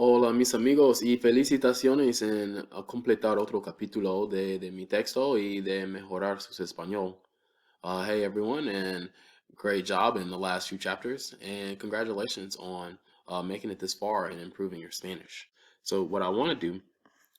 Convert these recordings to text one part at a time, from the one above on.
Hola mis amigos y felicitaciones en completar otro capítulo de mi texto y de mejorar su español. Hey everyone, and great job in the last few chapters, and congratulations on making it this far and improving your Spanish. So what I want to do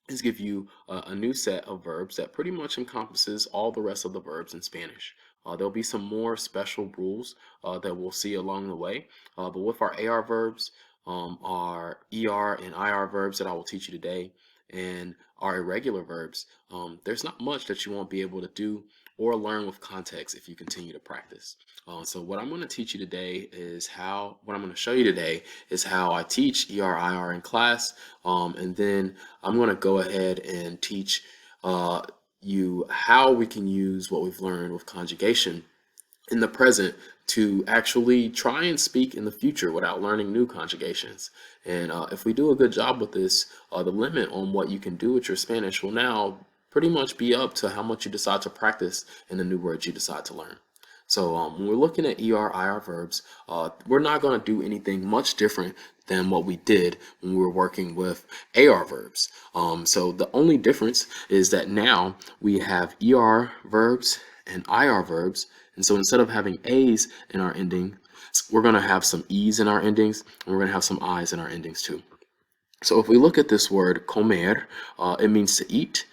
is give you a new set of verbs that pretty much encompasses all the rest of the verbs in Spanish. There'll be some more special rules that we'll see along the way, but with our AR verbs, our ER and IR verbs that I will teach you today, and our irregular verbs, there's not much that you won't be able to do or learn with context if you continue to practice. So what I'm going to teach you today is what I'm going to show you today is how I teach ER, IR in class, and then I'm going to go ahead and teach you how we can use what we've learned with conjugation in the present to actually try and speak in the future without learning new conjugations. And if we do a good job with this, the limit on what you can do with your Spanish will now pretty much be up to how much you decide to practice and the new words you decide to learn. So when we're looking at ER, IR verbs, we're not going to do anything much different than what we did when we were working with AR verbs. So the only difference is that now we have ER verbs and IR verbs. And so instead of having A's in our ending, we're going to have some E's in our endings, and we're going to have some I's in our endings too. So if we look at this word comer, it means to eat.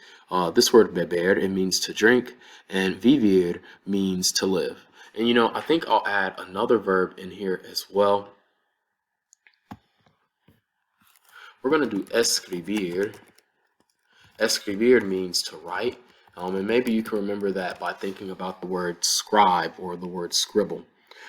This word beber, it means to drink, and vivir means to live. And I think I'll add another verb in here as well. We're going to do escribir. Escribir means to write. And maybe you can remember that by thinking about the word scribe or the word scribble.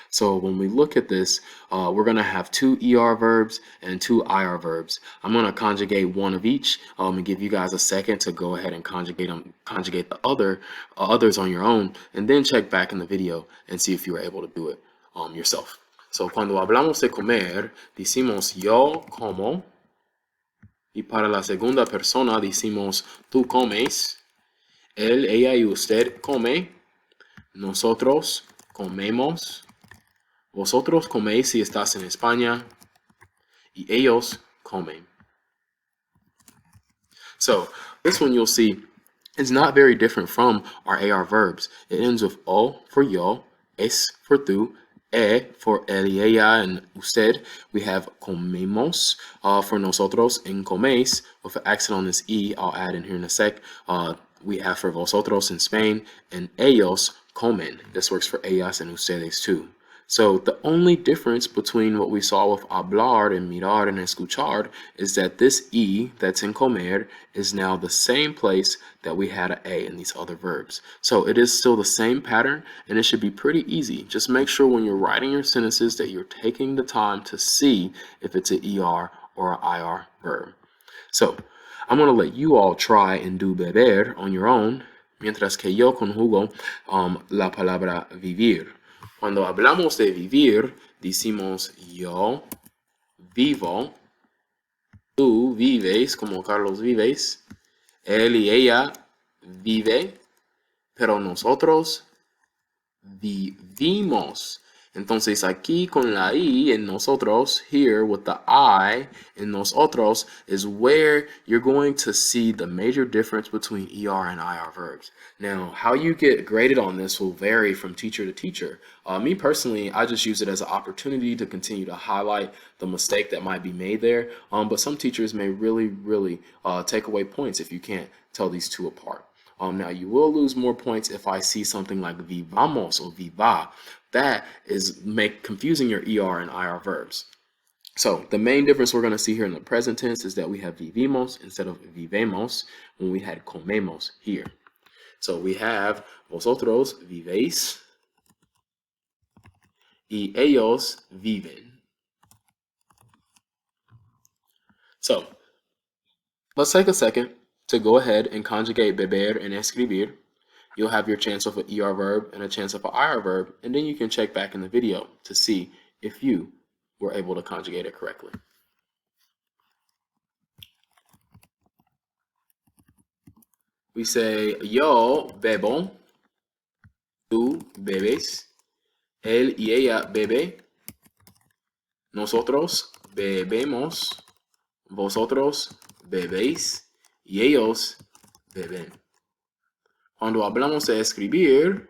So when we look at this, we're going to have two ER verbs and two IR verbs. I'm going to conjugate one of each and give you guys a second to go ahead and conjugate the others on your own, and then check back in the video and see if you were able to do it yourself. So cuando hablamos de comer, decimos yo como, y para la segunda persona decimos tú comes, él, ella y usted come, nosotros comemos. Vosotros coméis si estás en España, y ellos comen. So this one you'll see is not very different from our AR verbs. It ends with O for yo, es for tú, e for él y ella and usted. We have comemos for nosotros, and coméis with an accent on this E. I'll add in here in a sec. We have for vosotros in Spain, and ellos comen. This works for ellas and ustedes too. So the only difference between what we saw with hablar and mirar and escuchar is that this E that's in comer is now the same place that we had an A in these other verbs. So it is still the same pattern, and it should be pretty easy. Just make sure when you're writing your sentences that you're taking the time to see if it's an ER or an IR verb. So I'm going to let you all try and do beber on your own, mientras que yo conjugo la palabra vivir. Cuando hablamos de vivir, decimos yo vivo, tú vives como Carlos vives, él y ella vive, pero nosotros vivimos. Entonces aquí con la I en nosotros, here with the I in nosotros, is where you're going to see the major difference between ER and IR verbs. Now, how you get graded on this will vary from teacher to teacher. Me personally, I just use it as an opportunity to continue to highlight the mistake that might be made there. But some teachers may really take away points if you can't tell these two apart. Now, you will lose more points if I see something like vivamos or viva. That is confusing your ER and IR verbs. So the main difference we're going to see here in the present tense is that we have vivimos instead of vivemos when we had comemos here. So we have vosotros vivéis y ellos viven. So let's take a second to go ahead and conjugate beber and escribir. You'll have your chance of an ER verb and a chance of an IR verb, and then you can check back in the video to see if you were able to conjugate it correctly. We say yo bebo, tú bebes, él y ella bebe, nosotros bebemos, vosotros bebéis y ellos beben. Cuando hablamos de escribir,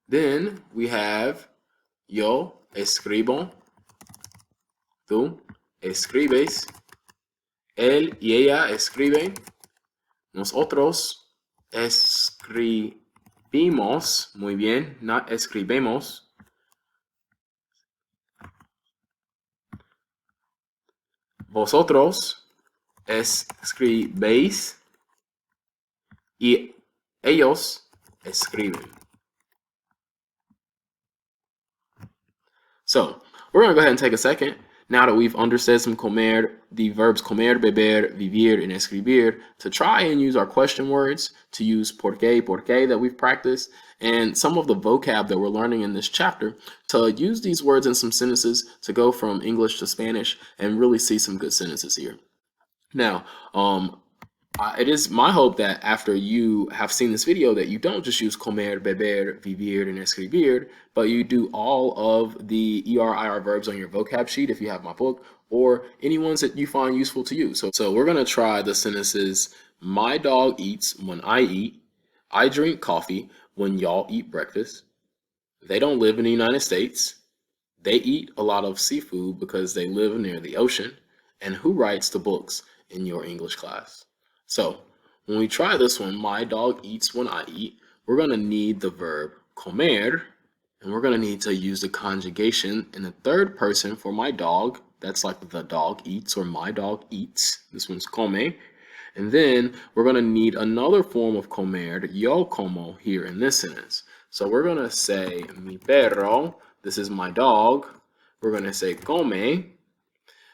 then we have yo escribo, tú escribes, él y ella escriben, nosotros escribimos, muy bien, not escribemos. Vosotros escribéis y ellos escriben. So, we're going to go ahead and take a second, now that we've understood the verbs comer, beber, vivir, and escribir, to try and use our question words, to use por qué that we've practiced, and some of the vocab that we're learning in this chapter, to use these words in some sentences to go from English to Spanish and really see some good sentences here. Now, it is my hope that after you have seen this video that you don't just use comer, beber, vivir, and escribir, but you do all of the ER/IR verbs on your vocab sheet if you have my book, or any ones that you find useful to you. So we're going to try the sentences: my dog eats when I eat, I drink coffee when y'all eat breakfast, they don't live in the United States, they eat a lot of seafood because they live near the ocean, and who writes the books in your English class? So when we try this one, my dog eats when I eat, we're going to need the verb comer, and we're going to need to use the conjugation in the third person for my dog. That's like the dog eats or my dog eats. This one's come. And then we're going to need another form of comer, yo como, here in this sentence. So we're going to say mi perro, this is my dog. We're going to say come.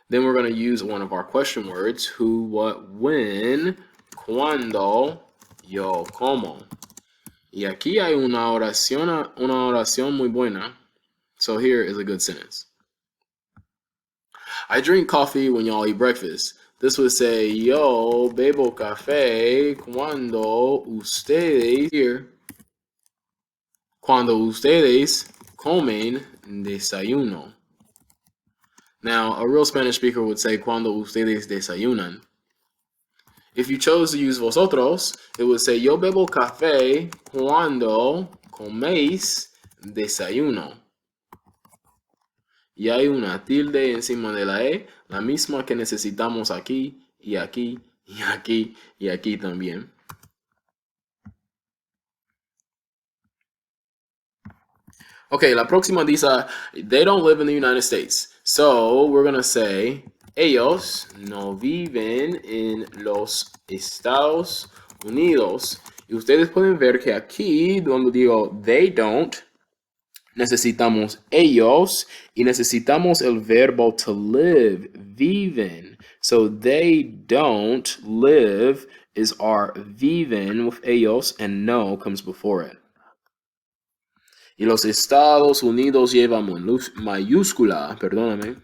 Then we're going to use one of our question words, who, what, when, cuando, yo como. Y aquí hay una oración muy buena. So here is a good sentence. I drink coffee when y'all eat breakfast. This would say, yo bebo café cuando ustedes comen desayuno. Now, a real Spanish speaker would say, cuando ustedes desayunan. If you chose to use vosotros, it would say, yo bebo café cuando coméis desayuno. Y hay una tilde encima de la E, la misma que necesitamos aquí, y aquí, y aquí, y aquí también. Okay, la próxima dice, they don't live in the United States. So we're going to say, ellos no viven en los Estados Unidos. Y ustedes pueden ver que aquí, donde digo they don't, necesitamos ellos y necesitamos el verbo to live, viven. So they don't live is our viven with ellos, and no comes before it. Y los Estados Unidos lleva mayúscula, perdóname.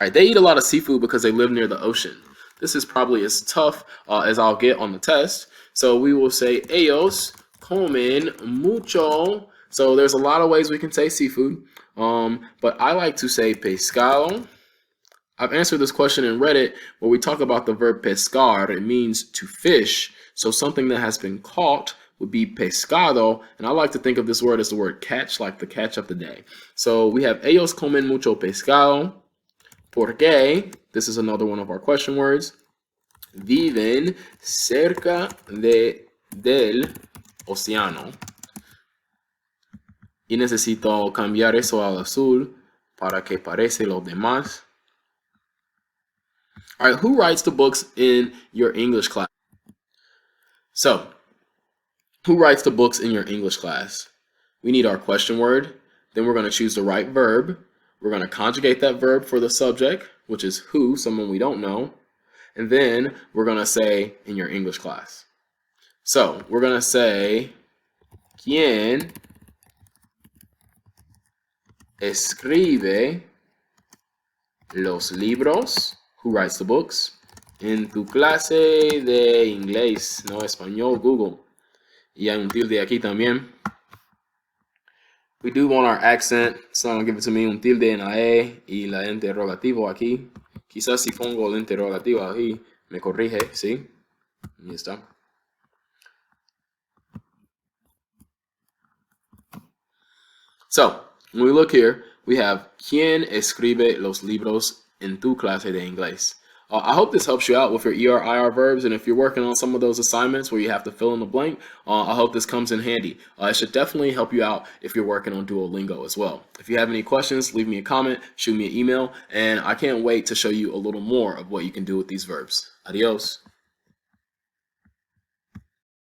All right, they eat a lot of seafood because they live near the ocean. This is probably as tough as I'll get on the test. So we will say ellos comen mucho. So there's a lot of ways we can say seafood, but I like to say pescado. I've answered this question in Reddit where we talk about the verb pescar. It means to fish. So something that has been caught would be pescado, and I like to think of this word as the word catch, like the catch of the day. So we have ellos comen mucho pescado. Porque, this is another one of our question words, viven cerca del océano. Y necesito cambiar eso al azul para que parece lo demás. All right, who writes the books in your English class? So, who writes the books in your English class? We need our question word. Then we're going to choose the right verb. We're going to conjugate that verb for the subject, which is who, someone we don't know. And then we're going to say in your English class. So we're going to say, ¿Quién escribe los libros? Who writes the books? En tu clase de inglés, no español, Google. Y hay un tilde aquí también. We do want our accent, so I'm gonna give it to me un tilde en la E y la interrogativo aquí. Quizás si pongo el interrogativo aquí, me corrige, ¿sí? Ahí está. So, when we look here, we have ¿Quién escribe los libros en tu clase de inglés? I hope this helps you out with your ER, IR verbs, and if you're working on some of those assignments where you have to fill in the blank, I hope this comes in handy. It should definitely help you out if you're working on Duolingo as well. If you have any questions, leave me a comment, shoot me an email, and I can't wait to show you a little more of what you can do with these verbs. Adios.